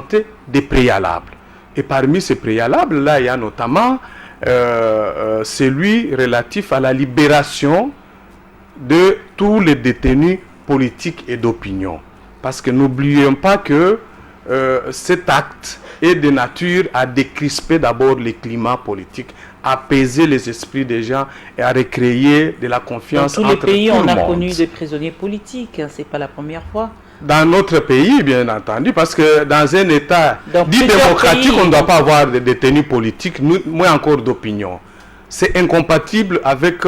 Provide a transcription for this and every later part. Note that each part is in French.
présenter des préalables. Et parmi ces préalables-là, il y a notamment celui relatif à la libération de tous les détenus politiques et d'opinion. Parce que n'oublions pas que cet acte est de nature à décrisper d'abord les climats politiques, à apaiser les esprits des gens et à recréer de la confiance entre tout le monde. Dans tous les pays, on a connu des prisonniers politiques, hein, c'est pas la première fois. Dans notre pays, bien entendu, parce que dans un État dit démocratique, on ne doit pas avoir de détenus politiques, moins encore d'opinion. C'est incompatible avec,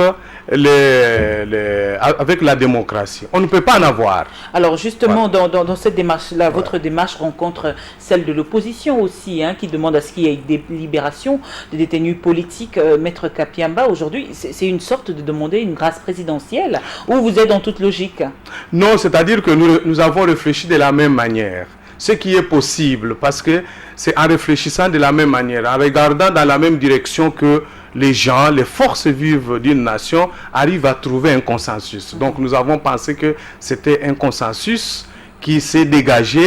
avec la démocratie. On ne peut pas en avoir. Alors justement, voilà. dans cette démarche-là, votre démarche rencontre celle de l'opposition aussi, hein, qui demande à ce qu'il y ait des libérations de détenus politiques. Maître Kapiamba, aujourd'hui, c'est une sorte de demander une grâce présidentielle, ou vous êtes dans toute logique? Non, c'est-à-dire que nous avons réfléchi de la même manière. Ce qui est possible, parce que c'est en réfléchissant de la même manière, en regardant dans la même direction que les gens, les forces vives d'une nation arrivent à trouver un consensus. Donc nous avons pensé que c'était un consensus qui s'est dégagé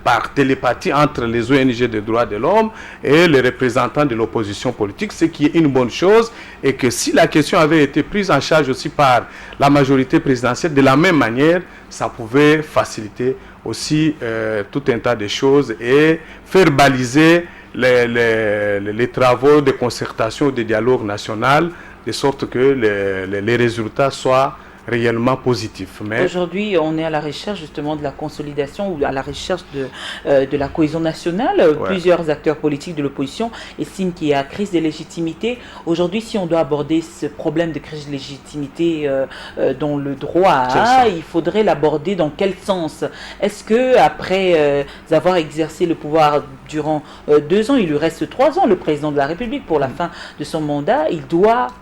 par télépathie entre les ONG des droits de l'homme et les représentants de l'opposition politique, ce qui est une bonne chose, et que si la question avait été prise en charge aussi par la majorité présidentielle, de la même manière, ça pouvait faciliter aussi tout un tas de choses et faire baliser les travaux de concertation, de dialogue national, de sorte que les résultats soient réellement positif. Mais aujourd'hui, on est à la recherche justement de la consolidation ou à la recherche de la cohésion nationale. Ouais. Plusieurs acteurs politiques de l'opposition estiment qu'il y a crise de légitimité. Aujourd'hui, si on doit aborder ce problème de crise de légitimité dont le droit a, il faudrait l'aborder dans quel sens? Est-ce que après avoir exercé le pouvoir durant 2 ans, il lui reste 3 ans, le président de la République, pour la fin de son mandat,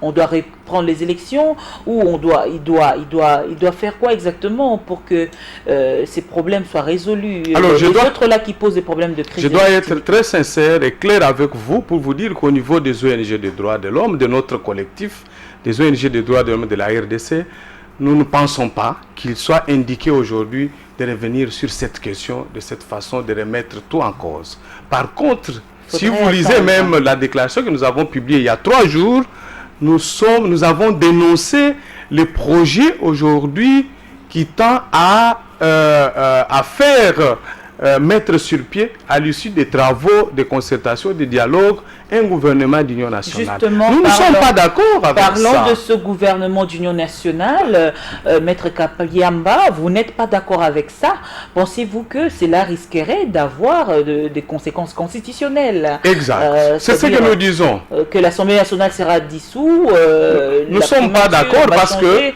on doit reprendre les élections, ou il doit faire quoi exactement pour que ces problèmes soient résolus? Alors, les autres là qui posent des problèmes de crise. Je dois être très sincère et clair avec vous pour vous dire qu'au niveau des ONG des droits de l'homme, de notre collectif, des ONG des droits de l'homme de la RDC, nous ne pensons pas qu'il soit indiqué aujourd'hui de revenir sur cette question de cette façon, de remettre tout en cause. Par contre, si vous lisez même la déclaration que nous avons publiée il y a 3 jours, nous avons dénoncé le projet aujourd'hui qui tend à faire mettre sur pied, à l'issue des travaux de concertation, de dialogue, un gouvernement d'union nationale. Justement, nous ne sommes pas d'accord avec ça. Parlons de ce gouvernement d'union nationale. Maître Kapiamba, vous n'êtes pas d'accord avec ça? Pensez-vous que cela risquerait d'avoir des conséquences constitutionnelles? Exact. C'est ce que nous disons. Que l'Assemblée nationale sera dissoute. Nous ne sommes pas d'accord parce que...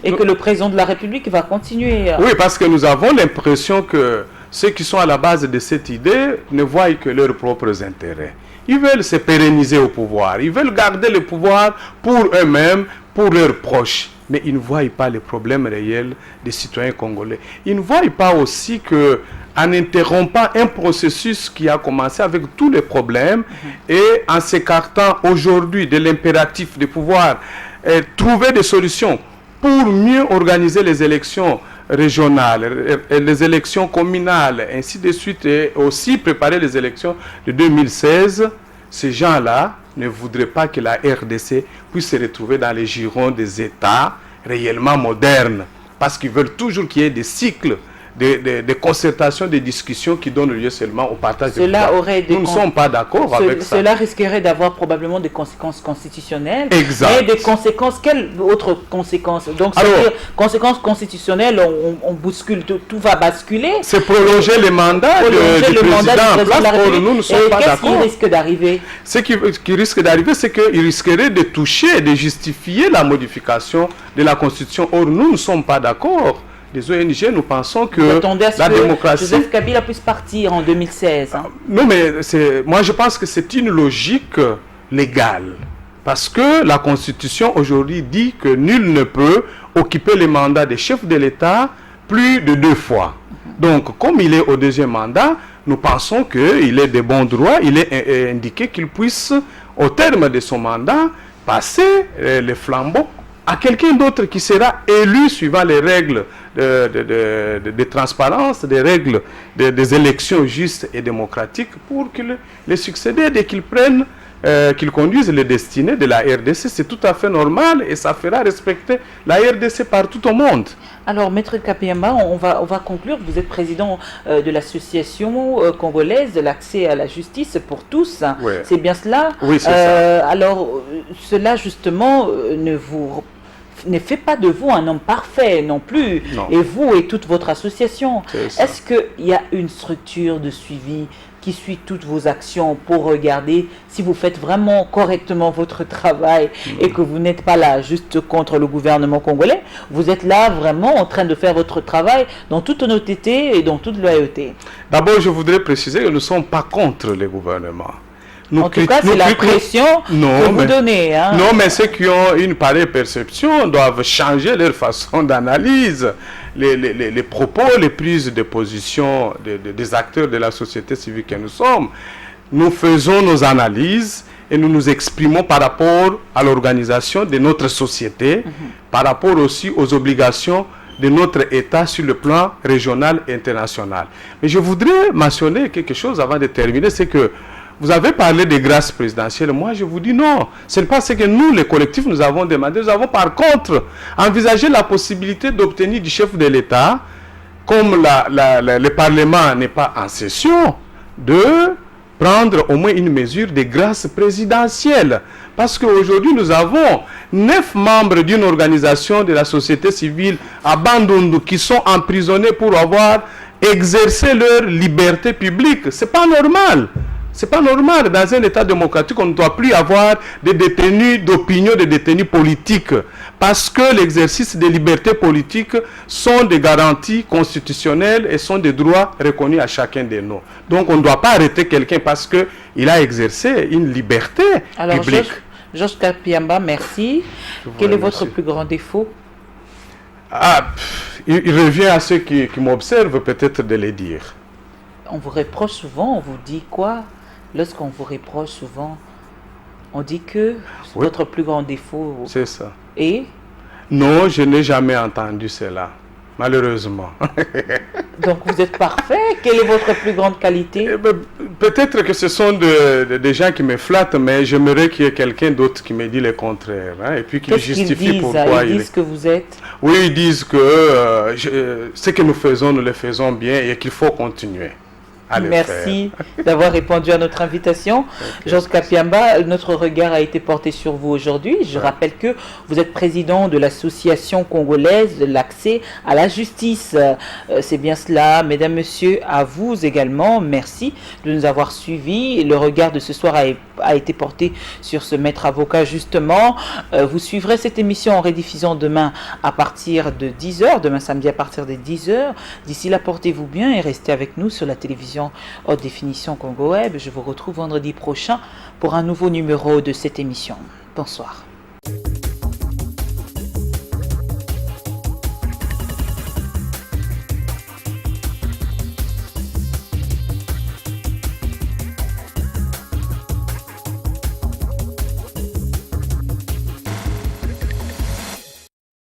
Et que le président de la République va continuer. Oui, parce que nous avons l'impression que ceux qui sont à la base de cette idée ne voient que leurs propres intérêts. Ils veulent se pérenniser au pouvoir. Ils veulent garder le pouvoir pour eux-mêmes, pour leurs proches. Mais ils ne voient pas les problèmes réels des citoyens congolais. Ils ne voient pas aussi que, en interrompant un processus qui a commencé avec tous les problèmes et en s'écartant aujourd'hui de l'impératif de pouvoir trouver des solutions pour mieux organiser les élections régionales, les élections communales, ainsi de suite, et aussi préparer les élections de 2016, ces gens-là ne voudraient pas que la RDC puisse se retrouver dans les girons des États réellement modernes, parce qu'ils veulent toujours qu'il y ait des cycles de concertation, de discussions qui donnent lieu seulement au partage de pouvoir. Nous ne sommes pas d'accord avec ça. Cela risquerait d'avoir probablement des conséquences constitutionnelles. Exact. Et des conséquences, quelles autres conséquences? Donc, c'est-à-dire, conséquences constitutionnelles, on bouscule, tout va basculer. C'est prolonger les mandats du président en place. Or, nous ne sommes pas d'accord. Qu'est-ce qui risque d'arriver? Ce qui risque d'arriver, c'est qu'il risquerait de toucher, de justifier la modification de la Constitution. Or, nous ne sommes pas d'accord. Les ONG, nous pensons que la démocratie... Joseph Kabila puisse partir en 2016. Hein. Non, mais moi je pense que c'est une logique légale. Parce que la Constitution aujourd'hui dit que nul ne peut occuper le mandat des chefs de l'État plus de 2 fois. Donc, comme il est au 2e mandat, nous pensons qu'il est de bon droit, il est indiqué qu'il puisse, au terme de son mandat, passer les flambeaux à quelqu'un d'autre qui sera élu suivant les règles de transparence, des règles des élections justes et démocratiques pour qu'il les succéder dès qu'ils prennent, qu'ils conduisent les destinées de la RDC. C'est tout à fait normal et ça fera respecter la RDC partout au monde. Alors, Maître Kapiamba, on va conclure. Vous êtes président de l'association congolaise de l'accès à la justice pour tous. Ouais. C'est bien cela? Oui, c'est ça. Alors, cela justement ne fait pas de vous un homme parfait non plus. Non. Et vous et toute votre association. C'est Est-ce qu'il y a une structure de suivi qui suit toutes vos actions pour regarder si vous faites vraiment correctement votre travail et que vous n'êtes pas là juste contre le gouvernement congolais? Vous êtes là vraiment en train de faire votre travail dans toute honnêteté et dans toute loyauté. D'abord, je voudrais préciser que nous ne sommes pas contre le gouvernement. En tout cas, c'est la pression que vous donnez. Hein. Non, mais ceux qui ont une pareille perception doivent changer leur façon d'analyse. Les propos, les prises de position des acteurs de la société civile que nous sommes. Nous faisons nos analyses et nous nous exprimons par rapport à l'organisation de notre société, par rapport aussi aux obligations de notre État sur le plan régional et international. Mais je voudrais mentionner quelque chose avant de terminer, c'est que vous avez parlé des grâces présidentielles. Moi, je vous dis non. Ce n'est pas ce que nous, les collectifs, nous avons demandé. Nous avons par contre envisagé la possibilité d'obtenir du chef de l'État, comme le Parlement n'est pas en session, de prendre au moins une mesure de grâce présidentielle. Parce qu'aujourd'hui, nous avons 9 membres d'une organisation de la société civile à Bandundu qui sont emprisonnés pour avoir exercé leur liberté publique. Ce n'est pas normal. C'est pas normal. Dans un État démocratique, on ne doit plus avoir des détenus d'opinion, des détenus politiques. Parce que l'exercice des libertés politiques sont des garanties constitutionnelles et sont des droits reconnus à chacun de nous. Donc on ne doit pas arrêter quelqu'un parce qu'il a exercé une liberté publique. Georges Kapiamba, merci. Quel est votre plus grand défaut? Il revient à ceux qui m'observent peut-être de le dire. On vous reproche souvent, on vous dit quoi? Lorsqu'on vous reproche souvent, on dit que votre plus grand défaut... C'est ça. Et? Non, je n'ai jamais entendu cela, malheureusement. Donc vous êtes parfait. Quelle est votre plus grande qualité? Peut-être que ce sont des gens qui me flattent, mais j'aimerais qu'il y ait quelqu'un d'autre qui me dit le contraire. Hein, et puis qui justifie pourquoi ils disent que vous êtes... Oui, ils disent que ce que nous faisons, nous le faisons bien et qu'il faut continuer. Merci d'avoir répondu à notre invitation. Georges Kapiamba, notre regard a été porté sur vous aujourd'hui. Je rappelle que vous êtes président de l'association congolaise de l'accès à la justice. C'est bien cela, mesdames, messieurs, à vous également. Merci de nous avoir suivis. Le regard de ce soir a été porté sur ce maître avocat justement. Vous suivrez cette émission en rediffusion demain à partir de 10h, demain samedi à partir de 10h. D'ici là, portez-vous bien et restez avec nous sur la télévision haute définition Congo Web. Je vous retrouve vendredi prochain pour un nouveau numéro de cette émission. Bonsoir.